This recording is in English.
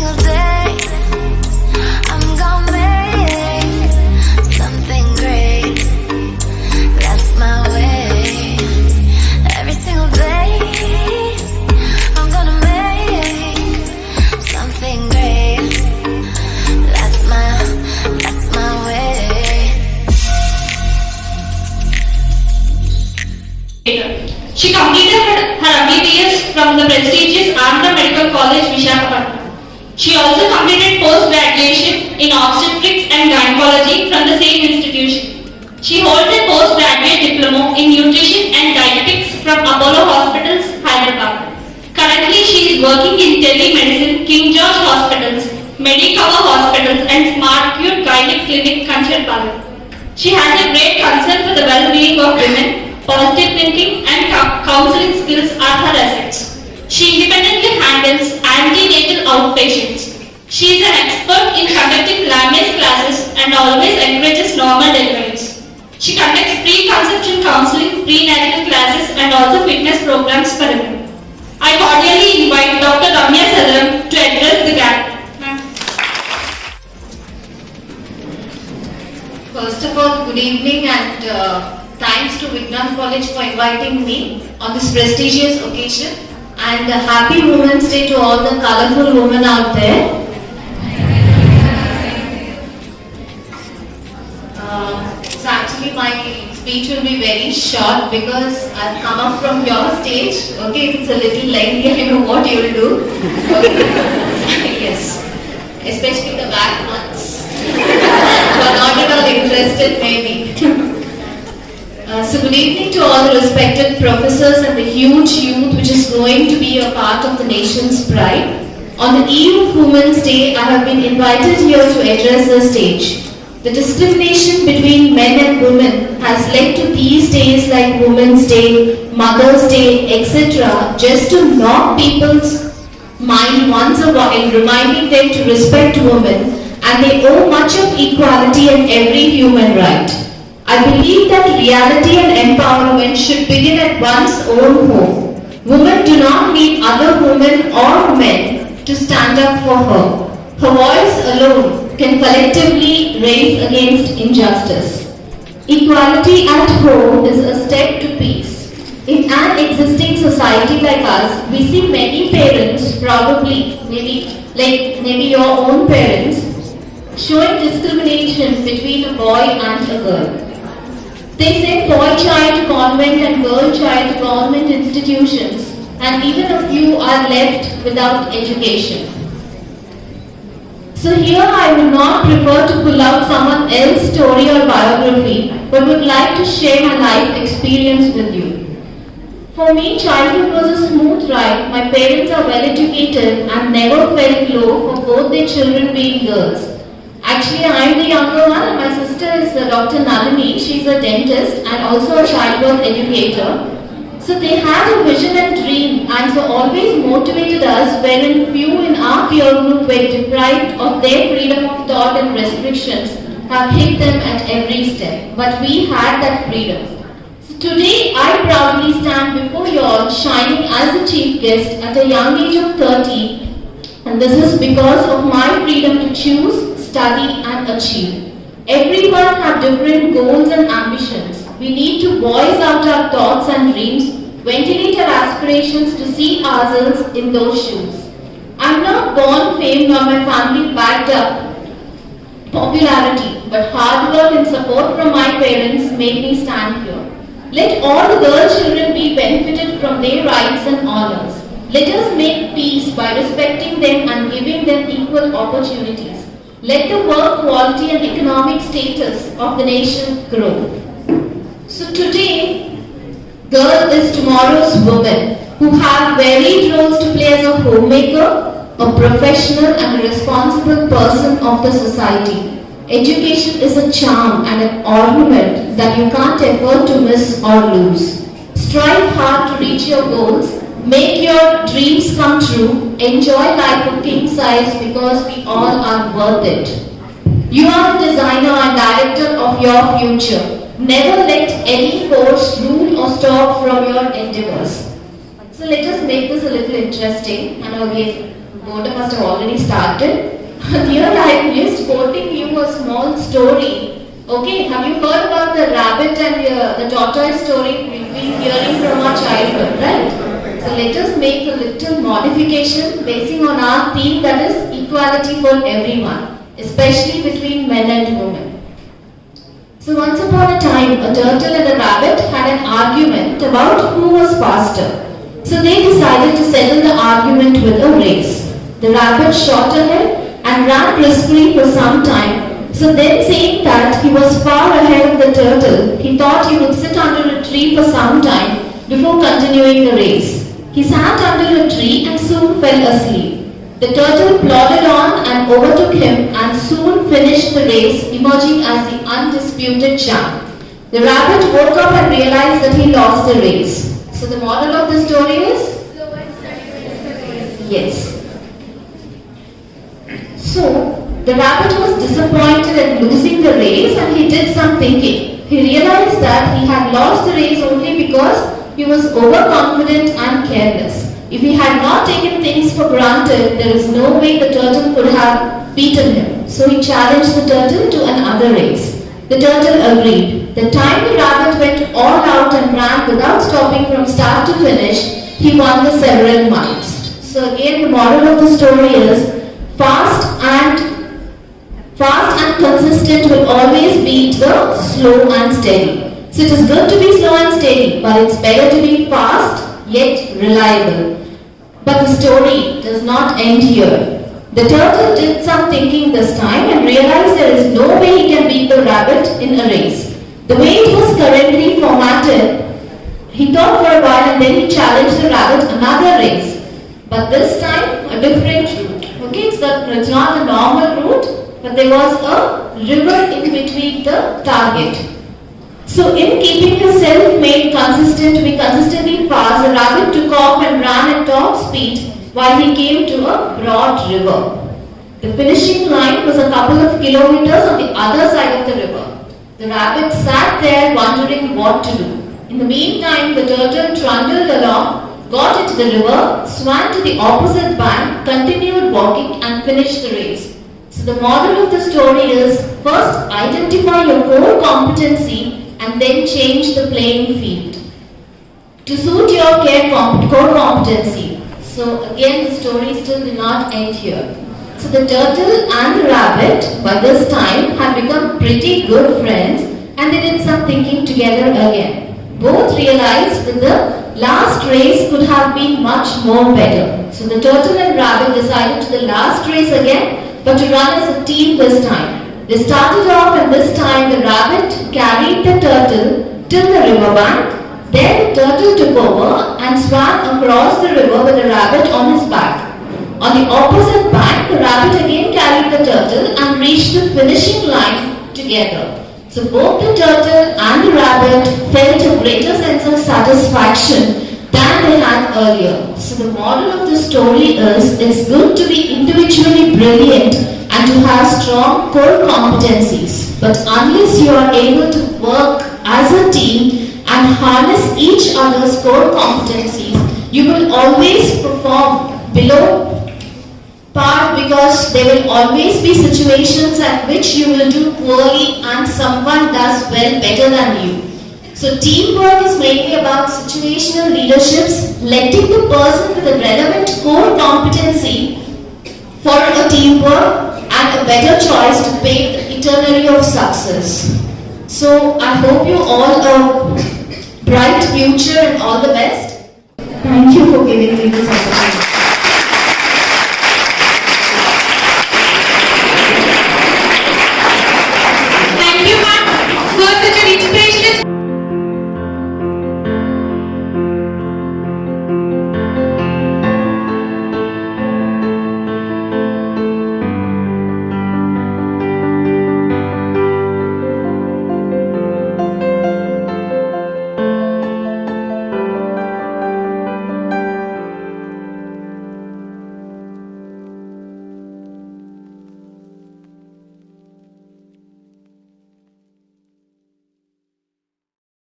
single day I'm gonna make something great. That's my way. Every single day I'm gonna make something great. That's my way. She completed her MBBS from the prestigious Andhra Medical College, Visakhapatnam. She also completed post-graduation in obstetrics and gynecology from the same institution. She holds a postgraduate diploma in nutrition and dietetics from Apollo Hospitals, Hyderabad. Currently, she is working in telemedicine, King George Hospitals, Medicover Hospitals, and Smart Cure Gynec Clinic, Kancharpalayam. She has a great concern for the well-being of women. Positive thinking and counseling skills are her assets. She independently handles antenatal outpatients. She is an expert in conducting Lamaze classes and always encourages normal deliveries. She conducts pre-conception counseling, prenatal classes and also fitness programs for women. I cordially invite Dr. Ramya Sadaram to address the gap. First of all, good evening and thanks to Vignam College for inviting me on this prestigious occasion, and happy Women's Day to all the colorful women out there. So actually my speech will be very short because I've come up from your stage. Okay, if it's a little lengthy, I know what you will do. Okay. Yes, especially the back ones who are not at all interested maybe. So good evening to all the respected professors and the huge youth which is going to be a part of the nation's pride. On the eve of Women's Day, I have been invited here to address the stage. The discrimination between men and women has led to these days like Women's Day, Mother's Day, etc. just to knock people's mind once a while, reminding them to respect women, and they owe much of equality and every human right. I believe that reality and empowerment should begin at one's own home. Women do not need other women or men to stand up for her. Her voice alone can collectively raise against injustice. Equality at home is a step to peace. In an existing society like us, we see many parents, probably maybe your own parents, showing discrimination between a boy and a girl. They send boy child to convent and girl child to government institutions, and even a few are left without education. So here I will not prefer to pull out someone else's story or biography, but would like to share my life experience with you. For me, childhood was a smooth ride. My parents are well educated and never felt low for both their children being girls. Actually, I am the younger one and my sister is Dr. Nalini. She is a dentist and also a childbirth educator. So they had a vision and dream and so always motivated us, wherein few in our peer group were deprived of their freedom of thought and restrictions have hit them at every step. But we had that freedom. So today I proudly stand before you all shining as a chief guest at a young age of 30, and this is because of my freedom to choose, study and achieve. Everyone have different goals and ambitions. We need to voice out our thoughts and dreams, ventilate our aspirations to see ourselves in those shoes. I am not born famed nor my family backed up popularity, but hard work and support from my parents made me stand here. Let all the girl children be benefited from their rights and honors. Let us make peace by respecting them and giving them equal opportunities. Let the work quality and economic status of the nation grow. So today, girl is tomorrow's woman who have varied roles to play as a homemaker, a professional and a responsible person of the society. Education is a charm and an ornament that you can't afford to miss or lose. Strive hard to reach your goals. Make your dreams come true. Enjoy life a king size because we all are worth it. You are the designer and director of your future. Never let any force rule or stop from your endeavors. So let us make this a little interesting and again Boredom must have already started. Here I am just quoting you a small story. Okay, have you heard about the rabbit and the tortoise story we've been hearing from our childhood, right? So let us make a little modification basing on our theme, that is equality for everyone, especially between men and women. So once upon a time, a turtle and a rabbit had an argument about who was faster. So they decided to settle the argument with a race. The rabbit shot ahead and ran briskly for some time. So then, seeing that he was far ahead of the turtle, he thought he would sit under a tree for some time before continuing the race. He sat under a tree and soon fell asleep. The turtle plodded on and overtook him and soon finished the race, emerging as the undisputed champ. The rabbit woke up and realized that he lost the race. So the moral of the story is? Yes. So the rabbit was disappointed at losing the race and he did some thinking. He realized that he had lost the race only because he was overconfident and careless. If he had not taken things for granted, there is no way the turtle could have beaten him. So he challenged the turtle to another race. The turtle agreed. The time the rabbit went all out and ran without stopping from start to finish, he won the several miles. So again, the moral of the story is fast and consistent will always beat the slow and steady. So it is good to be slow and steady, but it's better to be fast yet reliable. But the story does not end here. The turtle did some thinking this time and realized there is no way he can beat the rabbit in a race. The way it was currently formatted, he thought for a while and then he challenged the rabbit another race. But this time, a different route. Okay, it's not a normal route, but there was a river in between the target. So in keeping himself made consistent to be consistently fast, the rabbit took off and ran at top speed while he came to a broad river. The finishing line was a couple of kilometers on the other side of the river. The rabbit sat there wondering what to do. In the meantime, the turtle trundled along, got into the river, swam to the opposite bank, continued walking and finished the race. So the moral of the story is, first identify your core competency and then change the playing field to suit your core competency. So again, the story still did not end here. So the turtle and the rabbit by this time had become pretty good friends and they did some thinking together again. Both realized that the last race could have been much more better. So the turtle and rabbit decided to the last race again, but to run as a team this time. They started off and this time the rabbit carried the turtle till the river bank. Then the turtle took over and swam across the river with the rabbit on his back. On the opposite bank, the rabbit again carried the turtle and reached the finishing line together. So both the turtle and the rabbit felt a greater sense of satisfaction than they had earlier. So the moral of the story is, it's good to be individually brilliant and to have strong core competencies. But unless you are able to work as a team and harness each other's core competencies, you will always perform below par because there will always be situations at which you will do poorly and someone does well better than you. So teamwork is mainly about situational leaderships, letting the person with a relevant core competency for a teamwork and a better choice to pave the eternity of success. So I hope you all a bright future and all the best. Thank you for giving me this opportunity.